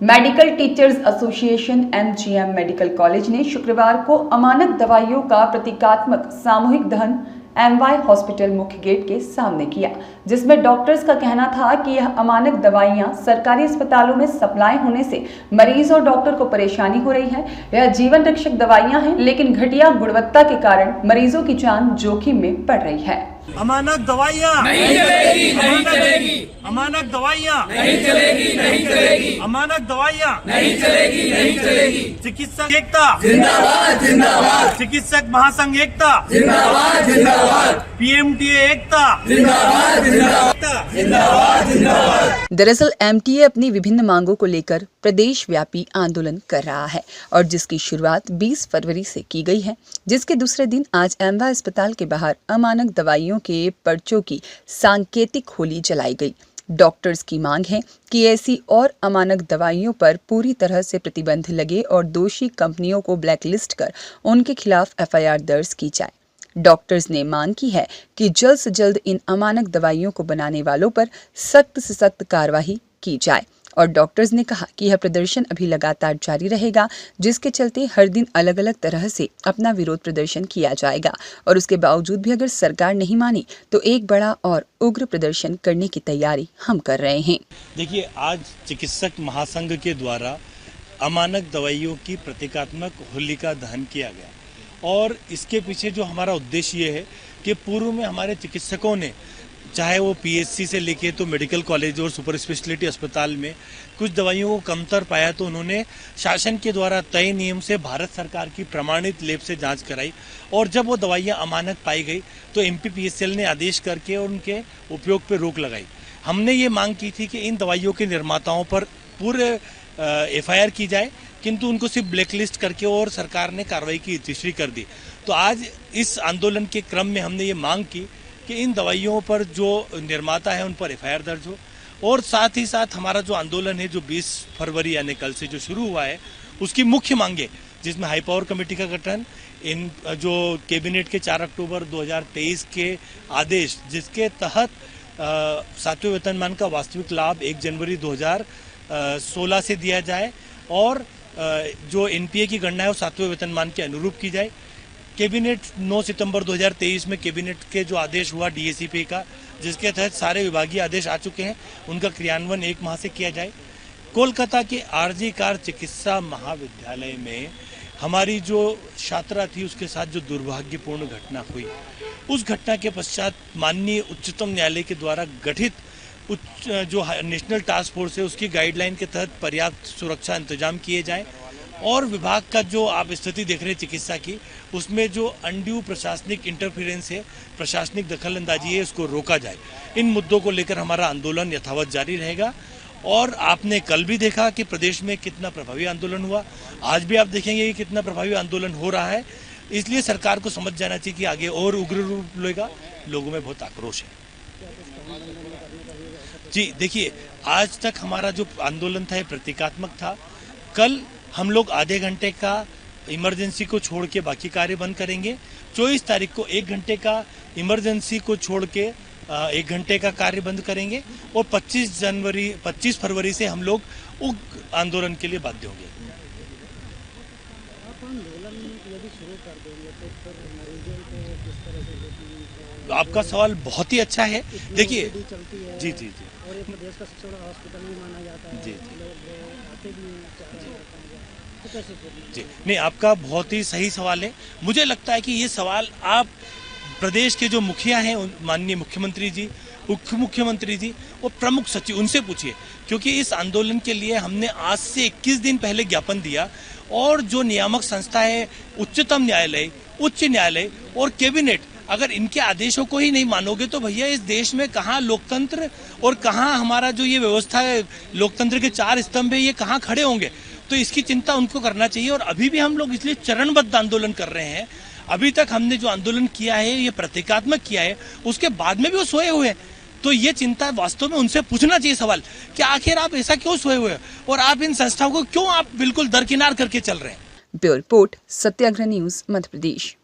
Medical teachers association MGM medical college ने शुक्रवार को अमानक दवाइयों का प्रतीकात्मक सामूहिक दहन एमवाई हॉस्पिटल मुख्य गेट के सामने किया, जिसमें डॉक्टर्स का कहना था कि यह अमानक दवाइयां सरकारी अस्पतालों में सप्लाई होने से मरीज और डॉक्टर को परेशानी हो रही है। यह जीवन रक्षक दवाइयां हैं, लेकिन घटिया गुणवत्ता के कारण मरीजों की जान जोखिम में पड़ रही है। अमानक दवाइयाँ नहीं चलेगी, नहीं चलेगी। अमानक दवाइयाँ नहीं चलेगी, नहीं चलेगी। अमानक दवाइयाँ नहीं चलेगी, नहीं चलेगी। चिकित्सक एकता जिंदाबाद, जिंदाबाद। चिकित्सक महासंघ एकता जिंदाबाद, जिंदाबाद। पीएमटीए एकता जिंदाबाद, जिंदाबाद, जिंदाबाद, जिंदाबाद। दरअसल एमटीए अपनी विभिन्न मांगों को लेकर प्रदेश व्यापी आंदोलन कर रहा है और जिसकी शुरुआत 20 फरवरी से की गई है, जिसके दूसरे दिन आज एमवाई अस्पताल के बाहर अमानक दवाइयों के पर्चों की सांकेतिक होली जलाई गई। डॉक्टर्स की मांग है कि ऐसी और अमानक दवाइयों पर पूरी तरह से प्रतिबंध लगे और दोषी कंपनियों को ब्लैकलिस्ट कर उनके खिलाफ एफआईआर दर्ज की जाए। डॉक्टर्स ने मांग की है कि जल्द से जल्द इन अमानक दवाइयों को बनाने वालों पर सख्त से सख्त कार्रवाई की जाए और डॉक्टर्स ने कहा कि यह प्रदर्शन अभी लगातार जारी रहेगा, जिसके चलते हर दिन अलग अलग तरह से अपना विरोध प्रदर्शन किया जाएगा और उसके बावजूद भी अगर सरकार नहीं मानी तो एक बड़ा और उग्र प्रदर्शन करने की तैयारी हम कर रहे हैं। देखिए, आज चिकित्सक महासंघ के द्वारा अमानक दवाइयों की प्रतीकात्मक होलिका दहन किया गया और इसके पीछे जो हमारा उद्देश्य ये है कि पूर्व में हमारे चिकित्सकों ने, चाहे वो पीएचसी से लेके तो मेडिकल कॉलेज और सुपर स्पेशलिटी अस्पताल में कुछ दवाइयों को कमतर पाया तो उन्होंने शासन के द्वारा तय नियम से भारत सरकार की प्रमाणित लैब से जांच कराई और जब वो दवाइयां अमानक पाई गई तो एमपीपीएसएल ने आदेश करके उनके उपयोग पर रोक लगाई। हमने ये मांग की थी कि इन दवाइयों के निर्माताओं पर पूरे एफआईआर की जाए, किंतु उनको सिर्फ ब्लैकलिस्ट करके और सरकार ने कार्रवाई की रजिस्ट्री कर दी। तो आज इस आंदोलन के क्रम में हमने ये मांग की कि इन दवाइयों पर जो निर्माता है उन पर एफआईआर दर्ज हो और साथ ही साथ हमारा जो आंदोलन है जो 20 फरवरी यानी कल से जो शुरू हुआ है उसकी मुख्य मांगे, जिसमें हाई पावर कमेटी का गठन, इन जो कैबिनेट के 4 अक्टूबर 2023 के आदेश जिसके तहत 7वें वेतनमान का वास्तविक लाभ 1 जनवरी 2016 से दिया जाए और जो एनपीए की गणना है वो 7वें वेतनमान के अनुरूप की जाए। कैबिनेट 9 सितंबर 2023 में कैबिनेट के जो आदेश हुआ डीएसीपी का, जिसके तहत सारे विभागीय आदेश आ चुके हैं, उनका क्रियान्वयन 1 माह से किया जाए। कोलकाता के आरजी कार चिकित्सा महाविद्यालय में हमारी जो छात्रा थी उसके साथ जो दुर्भाग्यपूर्ण घटना हुई, उस घटना के पश्चात माननीय उच्चतम न्यायालय के द्वारा गठित जो नेशनल टास्क फोर्स है उसकी गाइडलाइन के तहत पर्याप्त सुरक्षा इंतजाम किए जाएं और विभाग का जो आप स्थिति देख रहे हैं चिकित्सा की, उसमें जो अनड्यू प्रशासनिक इंटरफेरेंस है, प्रशासनिक दखलंदाजी है, उसको रोका जाए। इन मुद्दों को लेकर हमारा आंदोलन यथावत जारी रहेगा और आपने कल भी देखा कि प्रदेश में कितना प्रभावी आंदोलन हुआ, आज भी आप देखेंगे कि कितना प्रभावी आंदोलन हो रहा है। इसलिए सरकार को समझ जाना चाहिए कि आगे और उग्र रूप लेगा। लोगों में बहुत आक्रोश है। जी देखिए, आज तक हमारा जो आंदोलन था ये प्रतीकात्मक था। कल हम लोग आधे घंटे का इमरजेंसी को छोड़ के बाकी कार्य बंद करेंगे। 24 तारीख को 1 घंटे का इमरजेंसी को छोड़ के 1 घंटे का कार्य बंद करेंगे और 25 फरवरी से हम लोग उग्र आंदोलन के लिए बाध्य होंगे। आपका सवाल बहुत ही अच्छा है। देखिए, जी जी जी, और एक देश का सबसे बड़ा हॉस्पिटल भी माना जाता है। जी जी, नहीं, आपका बहुत ही सही सवाल है। मुझे लगता है कि ये सवाल आप प्रदेश के जो मुखिया हैं, माननीय मुख्यमंत्री जी, उप मुख्यमंत्री जी और प्रमुख सचिव, उनसे पूछिए, क्योंकि इस आंदोलन के लिए हमने आज से 21 दिन पहले ज्ञापन दिया और जो नियामक संस्था है, उच्चतम न्यायालय, उच्च न्यायालय और कैबिनेट, अगर इनके आदेशों को ही नहीं मानोगे तो भैया इस देश में कहाँ लोकतंत्र और कहाँ हमारा जो ये व्यवस्था है, लोकतंत्र के 4 स्तंभ है, ये कहाँ खड़े होंगे। तो इसकी चिंता उनको करना चाहिए और अभी भी हम लोग इसलिए चरणबद्ध आंदोलन कर रहे हैं। अभी तक हमने जो आंदोलन किया है ये प्रतीकात्मक किया है, उसके बाद में भी वो सोए हुए हैं। तो ये चिंता वास्तव में उनसे पूछना चाहिए सवाल कि आखिर आप ऐसा क्यों सोए हुए हो और आप इन संस्थाओं को क्यों आप बिल्कुल दरकिनार करके चल रहे हैं। ब्यूरो रिपोर्ट, सत्याग्रह न्यूज, मध्य प्रदेश।